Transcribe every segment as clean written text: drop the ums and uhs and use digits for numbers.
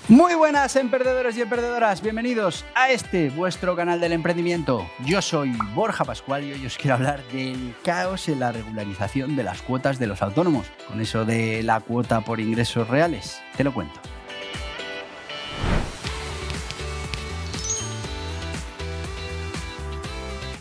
Muy buenas, emprendedores y emprendedoras, bienvenidos a este vuestro canal del emprendimiento. Yo soy Borja Pascual y hoy os quiero hablar del caos en la regularización de las cuotas de los autónomos. Con eso de la cuota por ingresos reales, te lo cuento.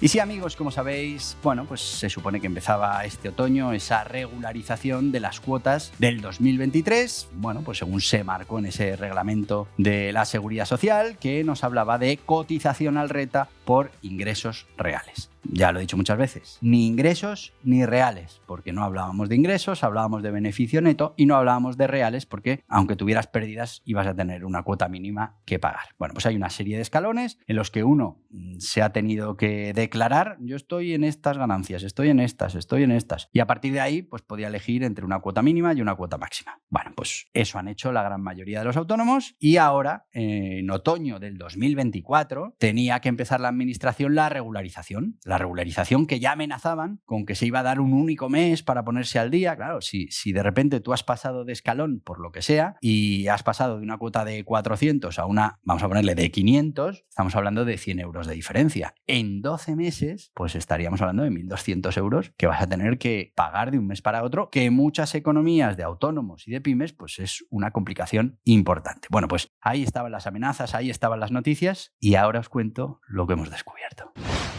Y sí, amigos, como sabéis, pues se supone que empezaba este otoño esa regularización de las cuotas del 2023, pues según se marcó en ese reglamento de la Seguridad Social que nos hablaba de cotización al RETA por ingresos reales. Ya lo he dicho muchas veces, ni ingresos ni reales, porque no hablábamos de ingresos, hablábamos de beneficio neto y no hablábamos de reales porque aunque tuvieras pérdidas ibas a tener una cuota mínima que pagar. Pues hay una serie de escalones en los que uno se ha tenido que declarar, yo estoy en estas ganancias, estoy en estas, y a partir de ahí pues podía elegir entre una cuota mínima y una cuota máxima. Pues eso han hecho la gran mayoría de los autónomos y ahora, en otoño del 2024, tenía que empezar la administración la regularización que ya amenazaban con que se iba a dar un único mes para ponerse al día. Claro, si de repente tú has pasado de escalón por lo que sea y has pasado de una cuota de 400 a una, vamos a ponerle, de 500, estamos hablando de 100 euros de diferencia. En 12 meses, pues estaríamos hablando de 1.200 euros que vas a tener que pagar de un mes para otro, que en muchas economías de autónomos y de pymes, pues es una complicación importante. Pues ahí estaban las amenazas, ahí estaban las noticias y ahora os cuento lo que hemos descubierto.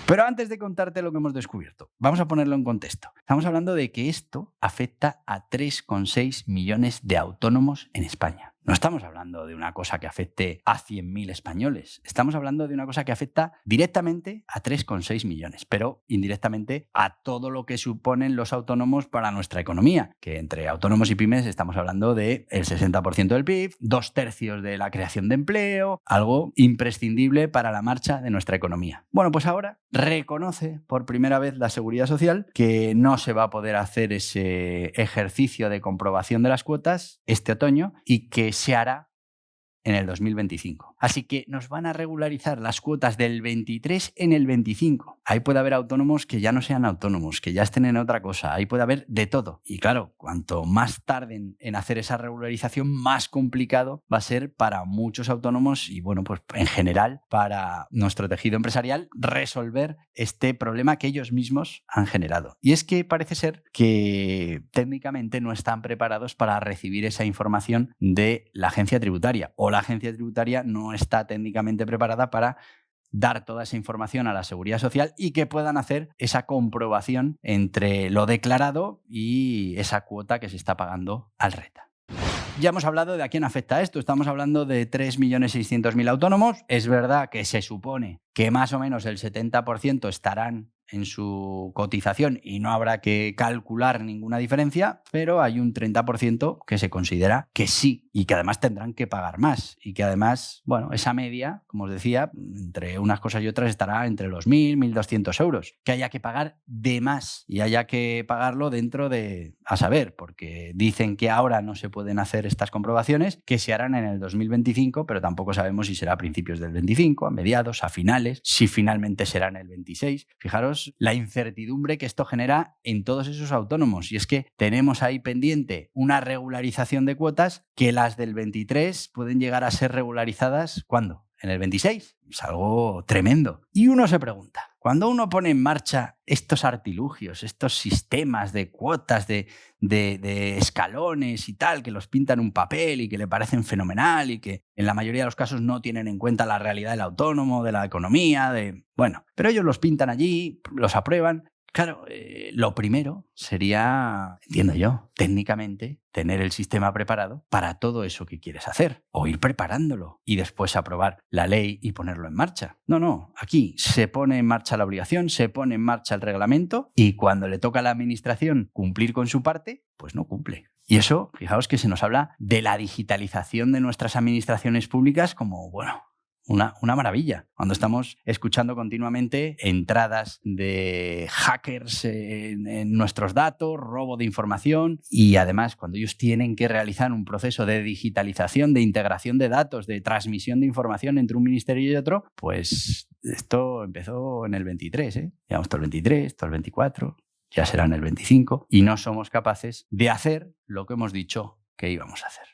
Pero antes de contarte lo que hemos descubierto, vamos a ponerlo en contexto. Estamos hablando de que esto afecta a 3,6 millones de autónomos en España. No estamos hablando de una cosa que afecte a 100.000 españoles. Estamos hablando de una cosa que afecta directamente a 3,6 millones, pero indirectamente a todo lo que suponen los autónomos para nuestra economía, que entre autónomos y pymes estamos hablando del 60% del PIB, 2/3 de la creación de empleo, algo imprescindible para la marcha de nuestra economía. Pues ahora reconoce por primera vez la Seguridad Social que no se va a poder hacer ese ejercicio de comprobación de las cuotas este otoño y que se hará en el 2025. Así que nos van a regularizar las cuotas del 23 en el 25. Ahí puede haber autónomos que ya no sean autónomos, que ya estén en otra cosa. Ahí puede haber de todo. Y claro, cuanto más tarden en hacer esa regularización, más complicado va a ser para muchos autónomos y, pues en general para nuestro tejido empresarial resolver este problema que ellos mismos han generado. Y es que parece ser que técnicamente no están preparados para recibir esa información de la agencia tributaria o la agencia tributaria no está técnicamente preparada para dar toda esa información a la Seguridad Social y que puedan hacer esa comprobación entre lo declarado y esa cuota que se está pagando al RETA. Ya hemos hablado de a quién afecta esto. Estamos hablando de 3.600.000 autónomos. Es verdad que se supone que más o menos el 70% estarán en su cotización y no habrá que calcular ninguna diferencia, pero hay un 30% que se considera que sí y que además tendrán que pagar más y que además, esa media, como os decía, entre unas cosas y otras estará entre los 1.200 euros, que haya que pagar de más y haya que pagarlo dentro de, a saber, porque dicen que ahora no se pueden hacer estas comprobaciones, que se harán en el 2025, pero tampoco sabemos si será a principios del 25, a mediados, a finales, si finalmente será en el 26. Fijaros la incertidumbre que esto genera en todos esos autónomos. Y es que tenemos ahí pendiente una regularización de cuotas que las del 23 pueden llegar a ser regularizadas, ¿cuándo? En el 26. Es algo tremendo. Y uno se pregunta, cuando uno pone en marcha estos artilugios, estos sistemas de cuotas, de escalones y tal, que los pintan en un papel y que le parecen fenomenal y que en la mayoría de los casos no tienen en cuenta la realidad del autónomo, de la economía, pero ellos los pintan allí, los aprueban. Claro, lo primero sería, entiendo yo, técnicamente, tener el sistema preparado para todo eso que quieres hacer o ir preparándolo y después aprobar la ley y ponerlo en marcha. No, aquí se pone en marcha la obligación, se pone en marcha el reglamento y cuando le toca a la administración cumplir con su parte, pues no cumple. Y eso, fijaos que se nos habla de la digitalización de nuestras administraciones públicas como, una maravilla. Cuando estamos escuchando continuamente entradas de hackers en nuestros datos, robo de información y además cuando ellos tienen que realizar un proceso de digitalización, de integración de datos, de transmisión de información entre un ministerio y otro, pues esto empezó en el 23, Llevamos todo el 23, todo el 24, ya será en el 25 y no somos capaces de hacer lo que hemos dicho que íbamos a hacer.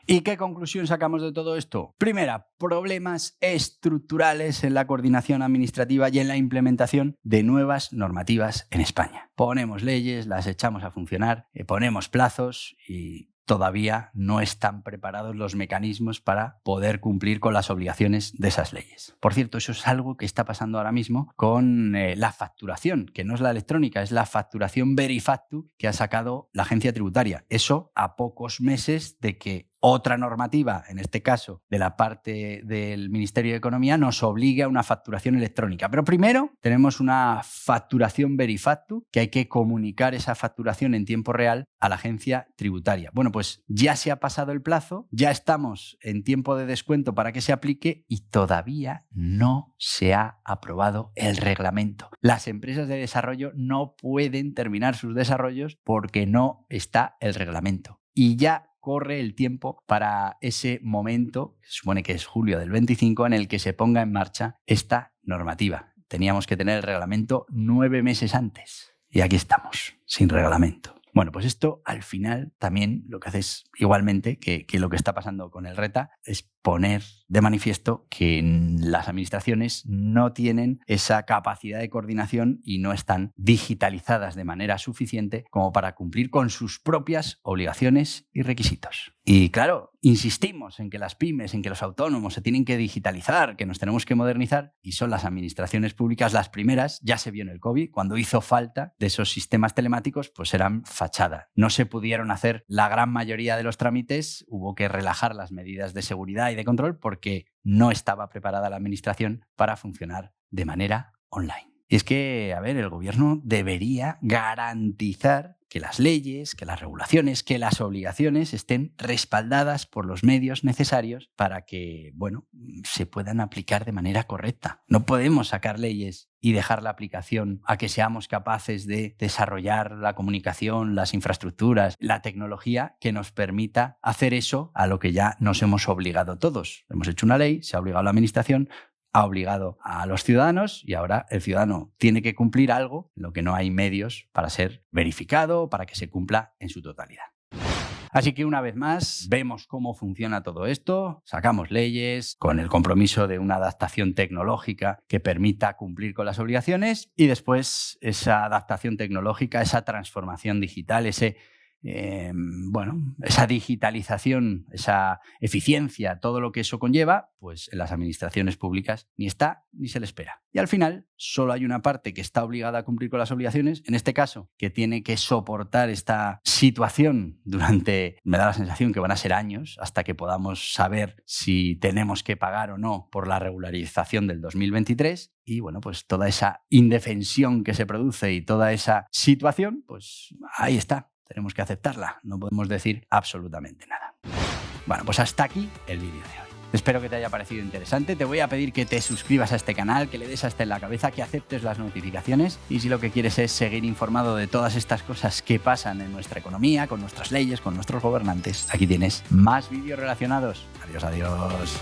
¿Y qué conclusión sacamos de todo esto? Primera, problemas estructurales en la coordinación administrativa y en la implementación de nuevas normativas en España. Ponemos leyes, las echamos a funcionar, ponemos plazos y todavía no están preparados los mecanismos para poder cumplir con las obligaciones de esas leyes. Por cierto, eso es algo que está pasando ahora mismo con la facturación, que no es la electrónica, es la facturación Verifactu que ha sacado la agencia tributaria. Eso a pocos meses de que otra normativa, en este caso de la parte del Ministerio de Economía, nos obliga a una facturación electrónica. Pero primero tenemos una facturación Verifactu, que hay que comunicar esa facturación en tiempo real a la agencia tributaria. Bueno, pues ya se ha pasado el plazo, ya estamos en tiempo de descuento para que se aplique y todavía no se ha aprobado el reglamento. Las empresas de desarrollo no pueden terminar sus desarrollos porque no está el reglamento. Y ya corre el tiempo para ese momento, se supone que es julio del 25, en el que se ponga en marcha esta normativa. Teníamos que tener el reglamento 9 meses antes y aquí estamos, sin reglamento. Bueno, pues esto al final también lo que hace es igualmente que lo que está pasando con el RETA es poner de manifiesto que las administraciones no tienen esa capacidad de coordinación y no están digitalizadas de manera suficiente como para cumplir con sus propias obligaciones y requisitos. Y claro, insistimos en que las pymes, en que los autónomos se tienen que digitalizar, que nos tenemos que modernizar y son las administraciones públicas las primeras. Ya se vio en el COVID, cuando hizo falta de esos sistemas telemáticos, pues eran fachada. No se pudieron hacer la gran mayoría de los trámites, hubo que relajar las medidas de seguridad y de control porque no estaba preparada la administración para funcionar de manera online. Y es que, a ver, el gobierno debería garantizar que las leyes, que las regulaciones, que las obligaciones estén respaldadas por los medios necesarios para que, bueno, se puedan aplicar de manera correcta. No podemos sacar leyes y dejar la aplicación a que seamos capaces de desarrollar la comunicación, las infraestructuras, la tecnología que nos permita hacer eso a lo que ya nos hemos obligado todos. Hemos hecho una ley, se ha obligado a la administración, ha obligado a los ciudadanos y ahora el ciudadano tiene que cumplir algo en lo que no hay medios para ser verificado, para que se cumpla en su totalidad. Así que una vez más vemos cómo funciona todo esto, sacamos leyes con el compromiso de una adaptación tecnológica que permita cumplir con las obligaciones y después esa adaptación tecnológica, esa transformación digital, esa digitalización, esa eficiencia, todo lo que eso conlleva, pues en las administraciones públicas ni está ni se le espera. Y al final solo hay una parte que está obligada a cumplir con las obligaciones, en este caso, que tiene que soportar esta situación durante, me da la sensación que van a ser años, hasta que podamos saber si tenemos que pagar o no por la regularización del 2023. Y bueno, pues toda esa indefensión que se produce y toda esa situación, pues ahí está. Tenemos que aceptarla, no podemos decir absolutamente nada. Bueno, pues hasta aquí el vídeo de hoy. Espero que te haya parecido interesante. Te voy a pedir que te suscribas a este canal, que le des hasta en la cabeza, que aceptes las notificaciones y si lo que quieres es seguir informado de todas estas cosas que pasan en nuestra economía, con nuestras leyes, con nuestros gobernantes, aquí tienes más vídeos relacionados. Adiós, adiós.